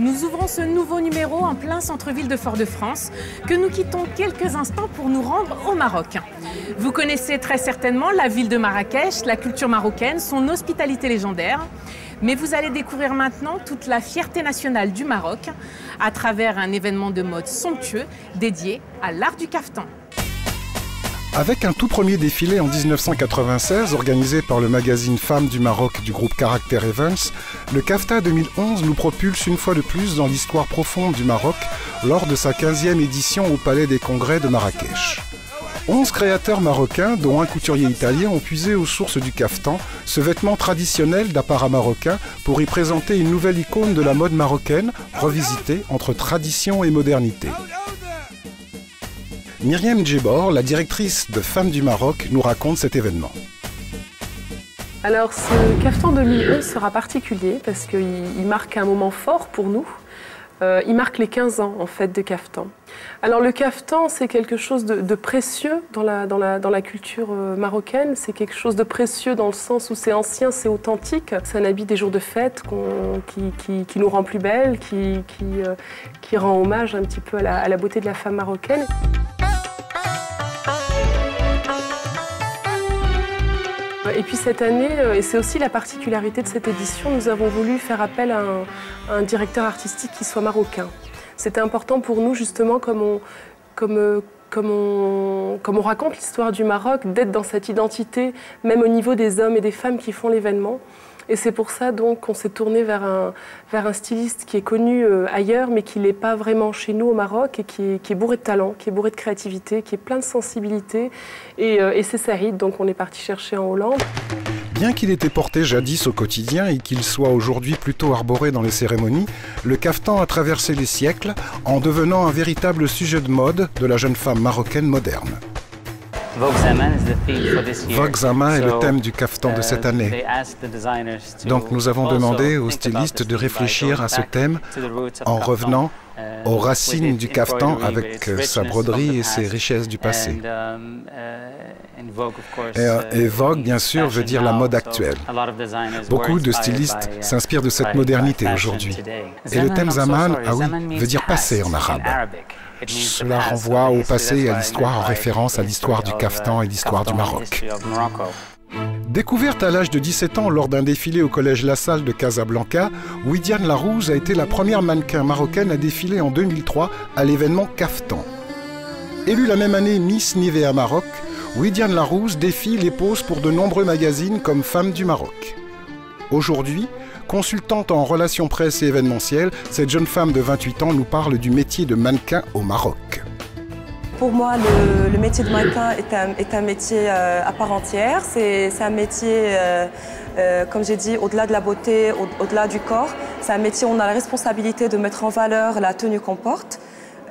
Nous ouvrons ce nouveau numéro en plein centre-ville de Fort-de-France que nous quittons quelques instants pour nous rendre au Maroc. Vous connaissez très certainement la ville de Marrakech, la culture marocaine, son hospitalité légendaire. Mais vous allez découvrir maintenant toute la fierté nationale du Maroc à travers un événement de mode somptueux dédié à l'art du caftan. Avec un tout premier défilé en 1996 organisé par le magazine Femmes du Maroc du groupe Caractère Evans, le CAFTA 2011 nous propulse une fois de plus dans l'histoire profonde du Maroc lors de sa 15e édition au Palais des Congrès de Marrakech. 11 créateurs marocains, dont un couturier italien, ont puisé aux sources du caftan, ce vêtement traditionnel d'apparat marocain, pour y présenter une nouvelle icône de la mode marocaine, revisitée entre tradition et modernité. Myriam Djebor, la directrice de Femmes du Maroc, nous raconte cet événement. Alors ce caftan 2011 sera particulier parce qu'il marque un moment fort pour nous. Il marque les 15 ans en fait de caftan. Alors le caftan, c'est quelque chose de précieux dans la culture marocaine. C'est quelque chose de précieux dans le sens où c'est ancien, c'est authentique. C'est un habit des jours de fête qui nous rend plus belles, qui rend hommage un petit peu à la beauté de la femme marocaine. Et puis cette année, et c'est aussi la particularité de cette édition, nous avons voulu faire appel à un directeur artistique qui soit marocain. C'était important pour nous justement, comme on raconte l'histoire du Maroc, d'être dans cette identité, même au niveau des hommes et des femmes qui font l'événement. Et c'est pour ça donc qu'on s'est tourné vers un styliste qui est connu ailleurs, mais qui n'est pas vraiment chez nous au Maroc, et qui est bourré de talent, qui est bourré de créativité, qui est plein de sensibilité. Et c'est Saïd, donc on est parti chercher en Hollande. Bien qu'il ait été porté jadis au quotidien et qu'il soit aujourd'hui plutôt arboré dans les cérémonies, le caftan a traversé les siècles en devenant un véritable sujet de mode de la jeune femme marocaine moderne. Vogue Zaman est le thème du caftan de cette année. Donc nous avons demandé aux stylistes de réfléchir à ce thème en revenant aux racines du caftan avec sa broderie et ses richesses du passé. Et Vogue, bien sûr, veut dire la mode actuelle. Beaucoup de stylistes s'inspirent de cette modernité aujourd'hui. Et le thème Zaman, ah oui, veut dire passé en arabe. Cela renvoie au passé et à l'histoire en référence à l'histoire du caftan et l'histoire du Maroc. Découverte à l'âge de 17 ans lors d'un défilé au collège La Salle de Casablanca, Widiane Larouze a été la première mannequin marocaine à défiler en 2003 à l'événement Caftan. Élue la même année Miss Nivea Maroc, Widiane Larouze défile et pose pour de nombreux magazines comme Femmes du Maroc. Aujourd'hui, consultante en relations presse et événementielles, cette jeune femme de 28 ans nous parle du métier de mannequin au Maroc. Pour moi, le métier de mannequin est un métier à part entière. C'est un métier, comme j'ai dit, au-delà de la beauté, au-delà du corps. C'est un métier où on a la responsabilité de mettre en valeur la tenue qu'on porte.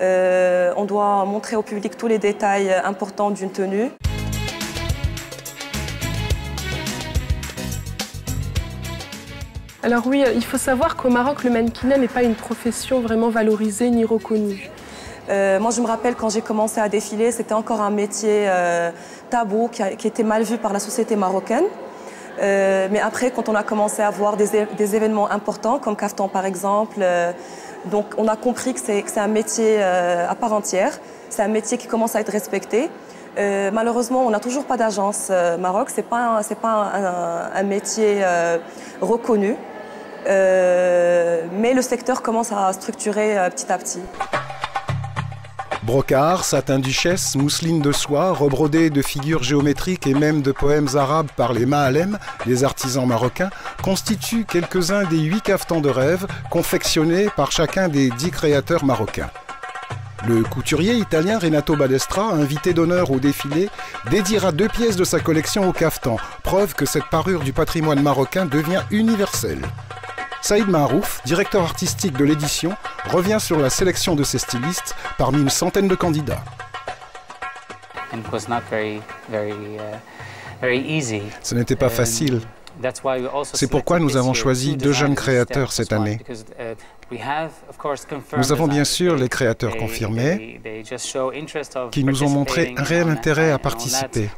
On doit montrer au public tous les détails importants d'une tenue. Alors oui, il faut savoir qu'au Maroc, le mannequinat n'est pas une profession vraiment valorisée ni reconnue. Moi, je me rappelle quand j'ai commencé à défiler, c'était encore un métier tabou qui était mal vu par la société marocaine. Mais après, quand on a commencé à voir des événements importants, comme Caftan par exemple, donc on a compris que c'est un métier à part entière. C'est un métier qui commence à être respecté. Malheureusement, on n'a toujours pas d'agence Maroc. C'est pas un métier reconnu. Mais le secteur commence à structurer petit à petit. Brocart, satin duchesse, mousseline de soie, rebrodée de figures géométriques et même de poèmes arabes par les Mahalem, les artisans marocains, constituent quelques-uns des 8 caftans de rêve confectionnés par chacun des 10 créateurs marocains. Le couturier italien Renato Balestra, invité d'honneur au défilé, dédiera 2 pièces de sa collection au caftan, preuve que cette parure du patrimoine marocain devient universelle. Saïd Maharouf, directeur artistique de l'édition, revient sur la sélection de ses stylistes parmi une centaine de candidats. Ce n'était pas facile. C'est pourquoi nous avons choisi 2 jeunes créateurs cette année. Nous avons bien sûr les créateurs confirmés qui nous ont montré un réel intérêt à participer,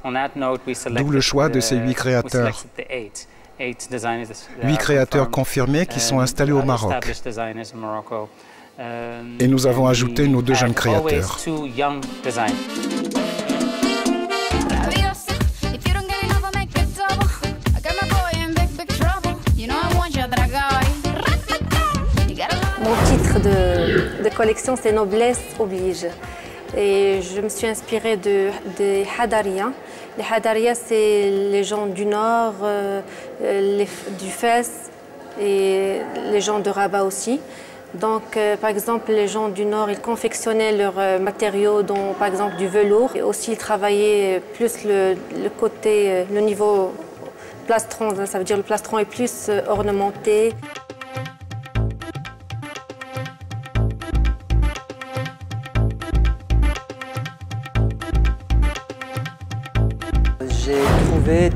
d'où le choix de ces 8 créateurs. 8 créateurs confirmés qui sont installés au Maroc. Et nous avons ajouté nos 2 jeunes créateurs. Mon titre de collection, c'est Noblesse oblige. Et je me suis inspirée des Hadariens. Les Hadariens, c'est les gens du Nord, du Fès et les gens de Rabat aussi. Donc, par exemple, les gens du Nord, ils confectionnaient leurs matériaux, dont par exemple du velours. Et aussi, ils travaillaient plus le côté, le niveau plastron. Ça veut dire le plastron est plus ornementé. J'ai trouvé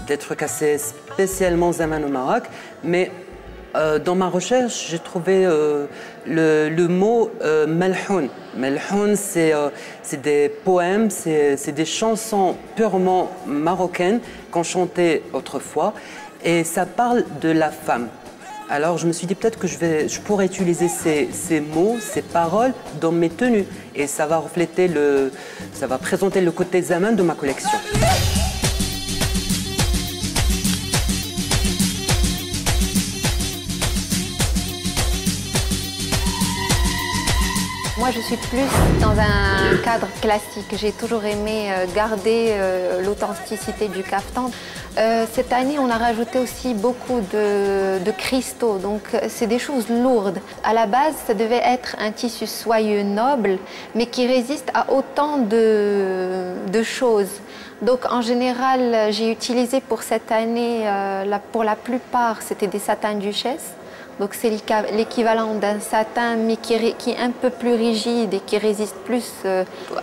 des trucs assez spécialement zaman au Maroc, mais dans ma recherche, j'ai trouvé le mot malhoun. Malhoun, c'est des poèmes, c'est des chansons purement marocaines qu'on chantait autrefois, et ça parle de la femme. Alors je me suis dit peut-être que je pourrais utiliser ces mots, ces paroles dans mes tenues, et ça va refléter ça va présenter le côté zaman de ma collection. Moi, je suis plus dans un cadre classique. J'ai toujours aimé garder l'authenticité du caftan. Cette année, on a rajouté aussi beaucoup de cristaux, donc c'est des choses lourdes. À la base, ça devait être un tissu soyeux, noble, mais qui résiste à autant de choses. Donc en général, j'ai utilisé pour cette année, pour la plupart, c'était des satins duchesse. Donc c'est l'équivalent d'un satin, mais qui est un peu plus rigide et qui résiste plus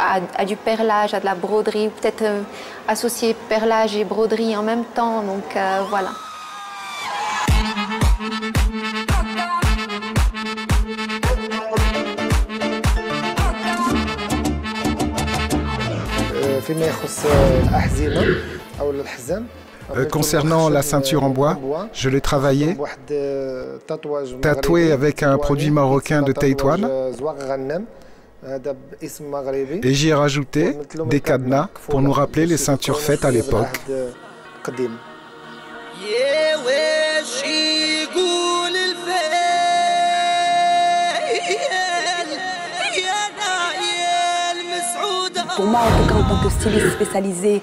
à du perlage, à de la broderie, ou peut-être associer perlage et broderie en même temps. Donc voilà. Concernant la ceinture en bois, je l'ai travaillée, tatouée avec un produit marocain de Tétouan, et j'y ai rajouté des cadenas pour nous rappeler les ceintures faites à l'époque. Pour moi, en tout cas, en tant que styliste spécialisée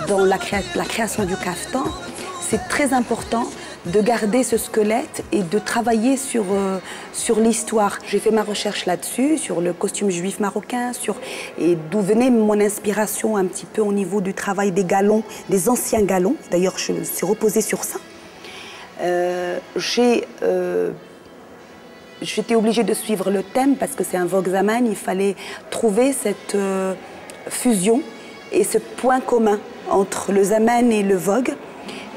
dans la création du caftan, c'est très important de garder ce squelette et de travailler sur l'histoire. J'ai fait ma recherche là-dessus, sur le costume juif marocain, et d'où venait mon inspiration un petit peu au niveau du travail des galons, des anciens galons. D'ailleurs, je me suis reposée sur ça. J'étais obligée de suivre le thème parce que c'est un Vogue Zaman. Il fallait trouver cette fusion et ce point commun entre le Zaman et le Vogue.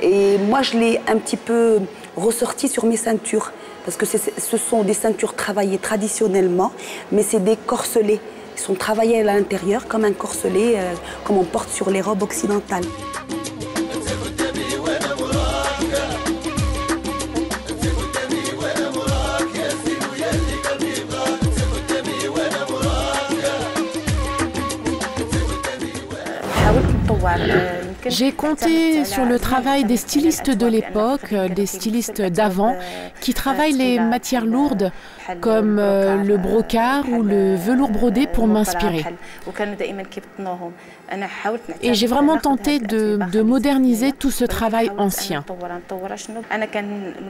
Et moi, je l'ai un petit peu ressorti sur mes ceintures parce que ce sont des ceintures travaillées traditionnellement, mais c'est des corselets. Ils sont travaillés à l'intérieur comme un corselet, comme on porte sur les robes occidentales. J'ai compté sur le travail des stylistes de l'époque, des stylistes d'avant, qui travaillent les matières lourdes comme le brocart ou le velours brodé pour m'inspirer. Et j'ai vraiment tenté de moderniser tout ce travail ancien.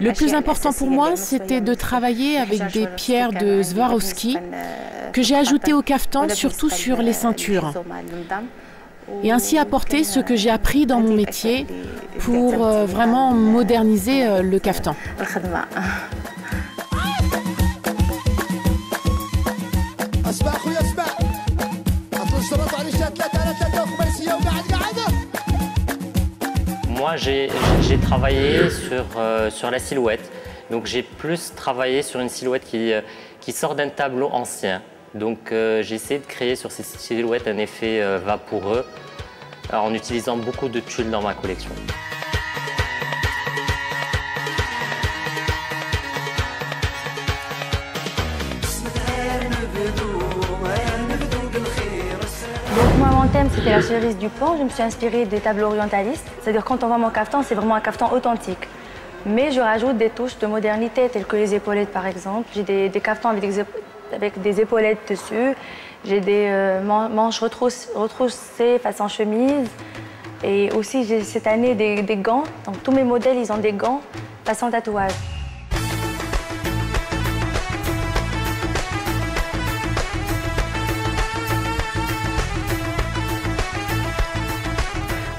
Le plus important pour moi, c'était de travailler avec des pierres de Swarovski que j'ai ajoutées au caftan, surtout sur les ceintures. Et ainsi apporter ce que j'ai appris dans mon métier pour vraiment moderniser le caftan. Moi, j'ai travaillé sur la silhouette. Donc j'ai plus travaillé sur une silhouette qui sort d'un tableau ancien. Donc j'ai essayé de créer sur ces silhouettes un effet vaporeux en utilisant beaucoup de tulle dans ma collection. Moi, mon thème, c'était la cerise du pont. Je me suis inspirée des tableaux orientalistes. C'est-à-dire, quand on voit mon caftan, c'est vraiment un caftan authentique. Mais je rajoute des touches de modernité, telles que les épaulettes, par exemple. J'ai des caftans avec des épaulettes dessus. J'ai des manches retroussées façon chemise. Et aussi, j'ai cette année des gants. Donc, tous mes modèles, ils ont des gants façon tatouage.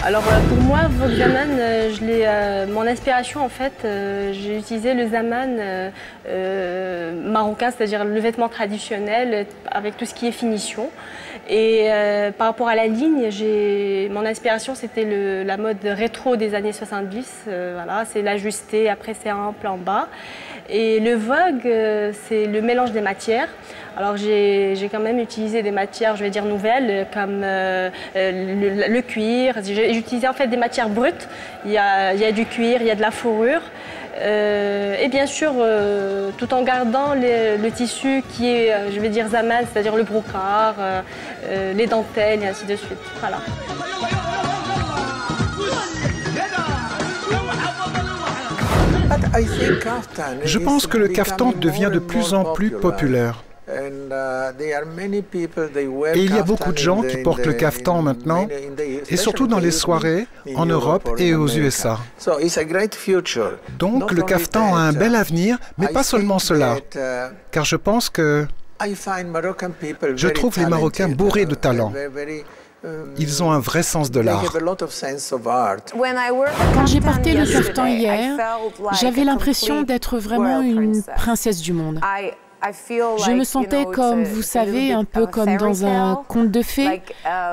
Alors pour moi, Vogue Zaman, mon inspiration en fait, j'ai utilisé le zaman marocain, c'est-à-dire le vêtement traditionnel avec tout ce qui est finition. Et par rapport à la ligne, mon inspiration c'était la mode rétro des années 70. Voilà, c'est l'ajusté, après c'est ample en bas. Et le Vogue, c'est le mélange des matières. Alors j'ai quand même utilisé des matières, je vais dire nouvelles, comme le cuir. J'ai utilisé en fait des matières brutes. Il y a du cuir, il y a de la fourrure. Et bien sûr, tout en gardant le tissu qui est, je vais dire, zaman, c'est-à-dire le brocart, les dentelles et ainsi de suite. Voilà. Je pense que le caftan devient de plus en plus populaire. Et il y a beaucoup de gens qui portent le caftan maintenant, et surtout dans les soirées, en Europe et aux USA. Donc le caftan a un bel avenir, mais pas seulement cela, car je pense que je trouve les Marocains bourrés de talent. Ils ont un vrai sens de l'art. Quand j'ai porté le caftan hier, j'avais l'impression d'être vraiment une princesse du monde. Je me sentais comme, vous savez, un peu comme dans un conte de fées,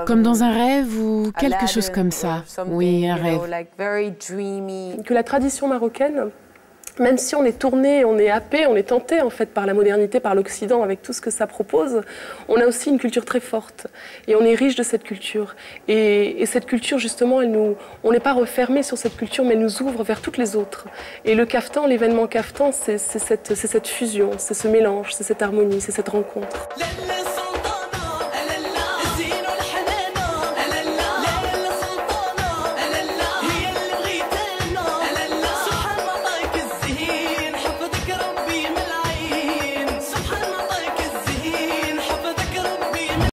comme dans un rêve ou quelque chose comme ça. Oui, un rêve. Que la tradition marocaine, même si on est tourné, on est happé, on est tenté en fait par la modernité, par l'Occident, avec tout ce que ça propose, on a aussi une culture très forte et on est riche de cette culture. Et cette culture justement, on n'est pas refermé sur cette culture, mais elle nous ouvre vers toutes les autres. Et le caftan, l'événement caftan, c'est cette fusion, c'est ce mélange, c'est cette harmonie, c'est cette rencontre.